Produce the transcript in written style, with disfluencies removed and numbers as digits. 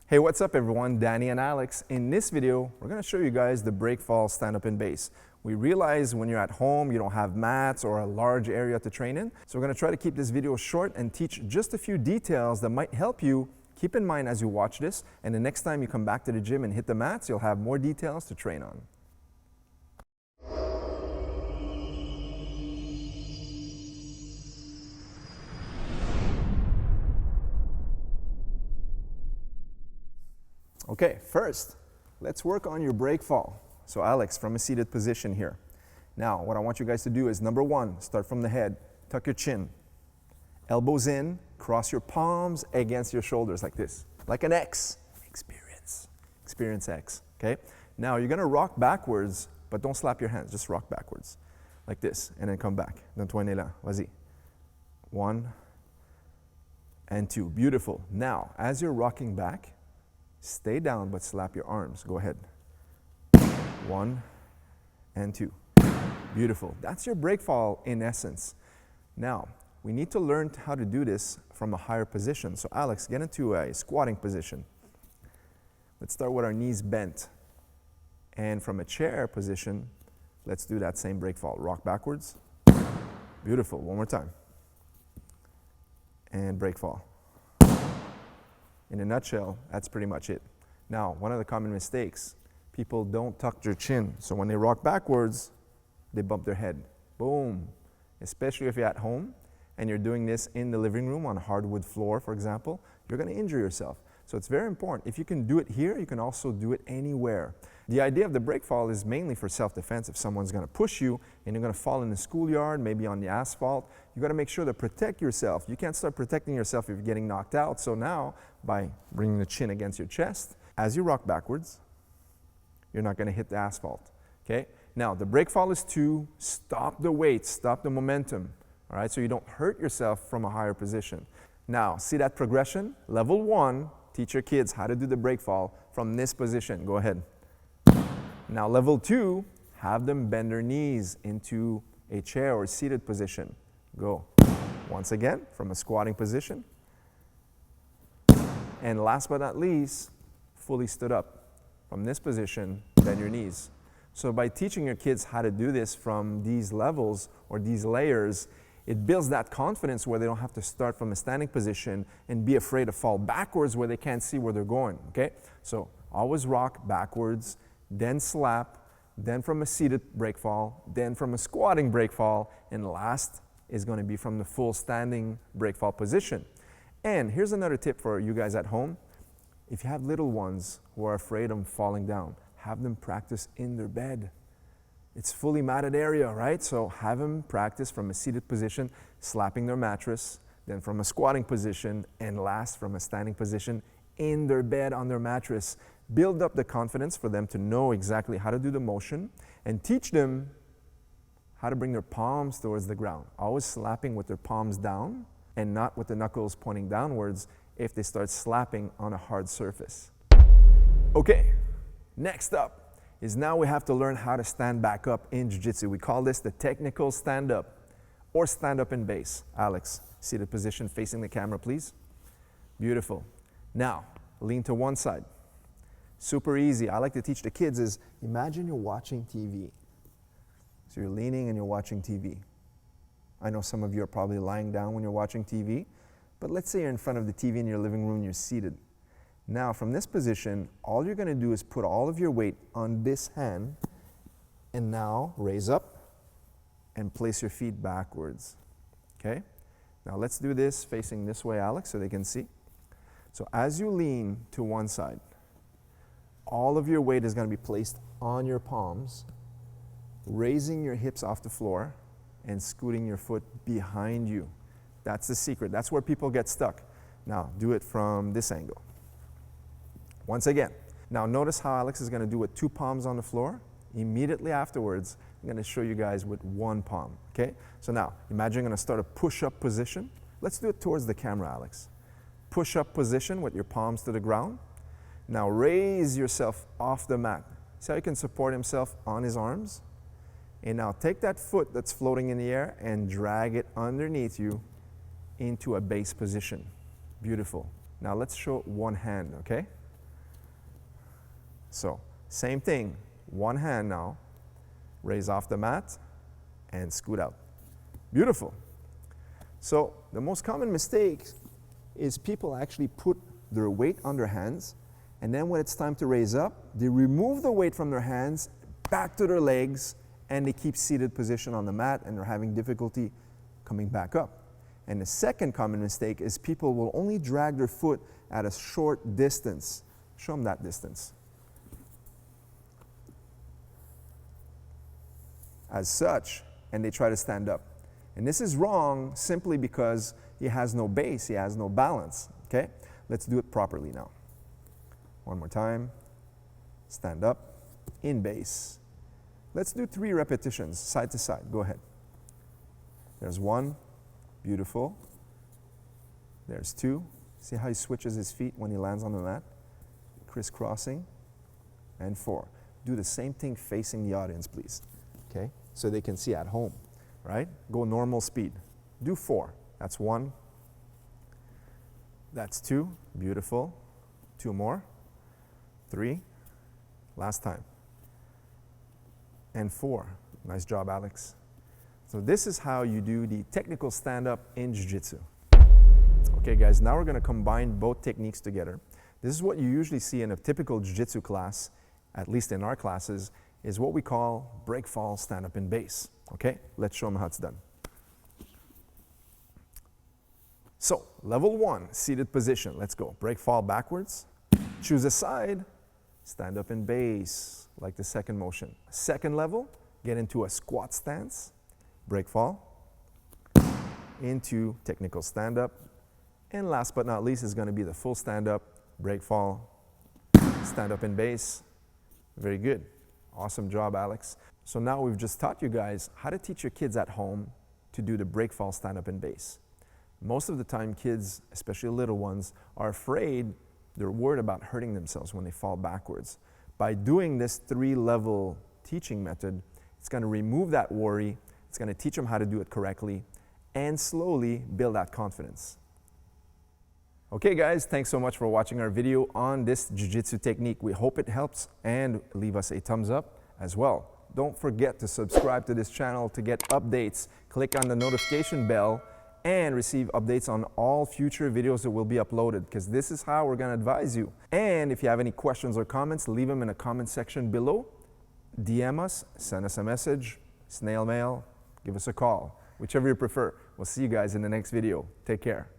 Hey, what's up everyone? Danny and Alex. In this video, we're going to show you guys the breakfall stand-up and base. We realize when you're at home, you don't have mats or a large area to train in. So we're going to try to keep this video short and teach just a few details that might help you keep in mind as you watch this. And the next time you come back to the gym and hit the mats, you'll have more details to train on. Okay, first, let's work on your breakfall. So Alex, from a seated position here. Now, what I want you guys to do is, number one, start from the head. Tuck your chin. Elbows in, cross your palms against your shoulders like this. Like an X. Experience X, okay? Now, you're gonna rock backwards, but don't slap your hands, just rock backwards. Like this, and then come back. Donne toi un élan, vas-y. 1 and 2, beautiful. Now, as you're rocking back, stay down, but slap your arms. Go ahead. 1 and 2. Beautiful. That's your breakfall in essence. Now, we need to learn how to do this from a higher position. So Alex, get into a squatting position. Let's start with our knees bent. And from a chair position, let's do that same breakfall. Rock backwards. Beautiful. One more time. And breakfall. In a nutshell, that's pretty much it. Now, one of the common mistakes, people don't tuck their chin. So when they rock backwards, they bump their head. Boom. Especially if you're at home and you're doing this in the living room on a hardwood floor, for example, you're going to injure yourself. So it's very important. If you can do it here, you can also do it anywhere. The idea of the breakfall is mainly for self-defense. If someone's going to push you and you're going to fall in the schoolyard, maybe on the asphalt, you got to make sure to protect yourself. You can't start protecting yourself if you're getting knocked out. So now, by bringing the chin against your chest, as you rock backwards, you're not going to hit the asphalt. Okay? Now, the breakfall is to stop the weight, stop the momentum. All right? So you don't hurt yourself from a higher position. Now, see that progression? Level 1, teach your kids how to do the breakfall from this position. Go ahead. Now, level 2, have them bend their knees into a chair or seated position. Go. Once again, from a squatting position. And last but not least, fully stood up. From this position, bend your knees. So by teaching your kids how to do this from these levels or these layers, it builds that confidence where they don't have to start from a standing position and be afraid to fall backwards where they can't see where they're going, okay? So always rock backwards, then slap, then from a seated breakfall, then from a squatting breakfall, and last is going to be from the full standing breakfall position. And here's another tip for you guys at home. If you have little ones who are afraid of falling down, have them practice in their bed. It's fully matted area, right? So have them practice from a seated position, slapping their mattress, then from a squatting position, and last from a standing position in their bed on their mattress. Build up the confidence for them to know exactly how to do the motion and teach them how to bring their palms towards the ground. Always slapping with their palms down and not with the knuckles pointing downwards if they start slapping on a hard surface. Okay, next up is now we have to learn how to stand back up in Jiu-Jitsu. We call this the technical stand-up or stand-up and base. Alex, seated position facing the camera, please. Beautiful. Now, lean to one side. Super easy. I like to teach the kids is, imagine you're watching TV. So you're leaning and you're watching TV. I know some of you are probably lying down when you're watching TV, but let's say you're in front of the TV in your living room, you're seated. Now, from this position, all you're going to do is put all of your weight on this hand, and now raise up and place your feet backwards. Okay? Now let's do this facing this way, Alex, so they can see. So as you lean to one side, all of your weight is going to be placed on your palms, raising your hips off the floor and scooting your foot behind you. That's the secret. That's where people get stuck. Now, do it from this angle. Once again. Now, notice how Alex is going to do with 2 palms on the floor. Immediately afterwards, I'm going to show you guys with 1 palm. Okay? So now, imagine you're going to start a push-up position. Let's do it towards the camera, Alex. Push-up position with your palms to the ground. Now raise yourself off the mat. See how he can support himself on his arms? And now take that foot that's floating in the air and drag it underneath you into a base position. Beautiful. Now let's show one hand, okay? So same thing, one hand now, raise off the mat and scoot out. Beautiful. So the most common mistake is people actually put their weight on their hands, and then when it's time to raise up, they remove the weight from their hands, back to their legs, and they keep seated position on the mat, and they're having difficulty coming back up. And the second common mistake is people will only drag their foot at a short distance. Show them that distance. As such, and they try to stand up. And this is wrong simply because he has no base, he has no balance, okay? Let's do it properly now. One more time. Stand up, in base. Let's do 3 repetitions, side to side. Go ahead. There's 1, beautiful. There's 2. See how he switches his feet when he lands on the mat? Crisscrossing. And 4. Do the same thing facing the audience, please. Okay? So they can see at home, right? Go normal speed. Do 4. That's 1. That's 2. Beautiful. 2 more. 3. Last time. And 4. Nice job, Alex. So this is how you do the technical stand-up in Jiu-Jitsu. Okay, guys, now we're going to combine both techniques together. This is what you usually see in a typical Jiu-Jitsu class, at least in our classes, is what we call breakfall stand-up in base. Okay, let's show them how it's done. So, level 1, seated position. Let's go. Breakfall backwards. Choose a side. Stand up in base, like the second motion. Second level, get into a squat stance. Breakfall. Into technical stand-up. And last but not least is going to be the full stand-up, breakfall, stand-up in base. Very good. Awesome job, Alex. So now we've just taught you guys how to teach your kids at home to do the breakfall stand-up in base. Most of the time kids, especially little ones, are afraid, they're worried about hurting themselves when they fall backwards. By doing this 3-level teaching method, it's going to remove that worry, it's going to teach them how to do it correctly, and slowly build that confidence. Okay guys, thanks so much for watching our video on this Jiu-Jitsu technique. We hope it helps, and leave us a thumbs up as well. Don't forget to subscribe to this channel to get updates. Click on the notification bell and receive updates on all future videos that will be uploaded, because this is how we're going to advise you. And if you have any questions or comments, leave them in the comment section below. DM us, send us a message, snail mail, give us a call, whichever you prefer. We'll see you guys in the next video. Take care.